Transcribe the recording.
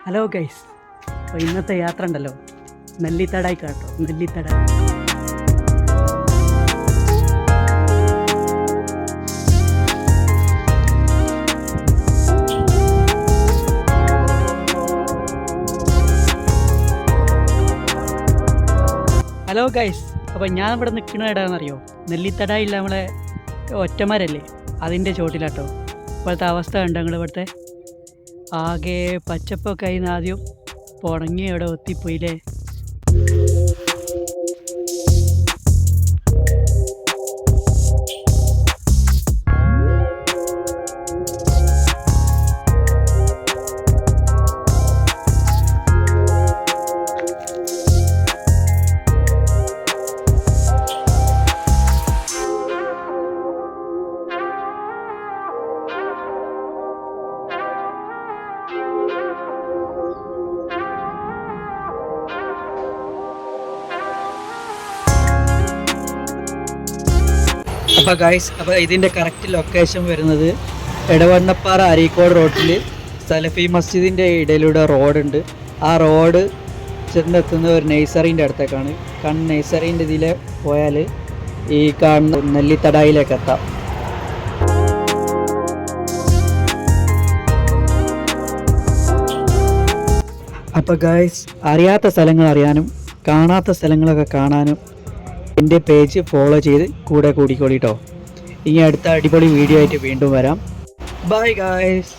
Hello guys, അപ്പോൾ ഇന്നത്തെ യാത്ര ഉണ്ടല്ലോ നെല്ലിത്തടായിക്കാട്ടോ. നെല്ലിത്തട ഹലോ ഗൈസ്, അപ്പോൾ ഞാൻ ഇവിടെ നിൽക്കുന്ന ഇടാന്നറിയോ? നെല്ലിത്തടായില്ല നമ്മളെ ഒറ്റമരല്ലേ, അതിൻ്റെ ചോട്ടിലാട്ടോ. ഇപ്പോഴത്തെ അവസ്ഥ കണ്ടോ നിങ്ങൾ? ഇവിടുത്തെ ആകെ പച്ചപ്പൊക്കെ ആയിരുന്നു. ആദ്യം ഉണങ്ങി അവിടെ ഒത്തിപ്പോയില്ലേ. അപ്പോൾ ഗൈസ്, അപ്പോൾ ഇതിൻ്റെ കറക്റ്റ് ലൊക്കേഷൻ വരുന്നത് എടവണ്ണപ്പാറ അരീക്കോട് റോഡിൽ സലഫി മസ്ജിദിൻ്റെ ഇടയിലൂടെ റോഡുണ്ട്. ആ റോഡ് ചെന്നെത്തുന്ന ഒരു നഴ്സറീൻ്റെ അടുത്തേക്കാണ്. നഴ്സറീൻ്റെ ഇതിൽ പോയാൽ ഈ കാണുന്ന നെല്ലിത്തടായിലേക്ക് എത്താം. അപ്പോൾ ഗൈസ്, അറിയാത്ത സ്ഥലങ്ങൾ അറിയാനും കാണാത്ത സ്ഥലങ്ങളൊക്കെ കാണാനും എൻ്റെ പേജ് ഫോളോ ചെയ്ത് കൂടെ കൂടിക്കോളിട്ടോ. ഇനി അടുത്ത അടിപൊളി വീഡിയോ ആയിട്ട് വീണ്ടും വരാം. Bye guys.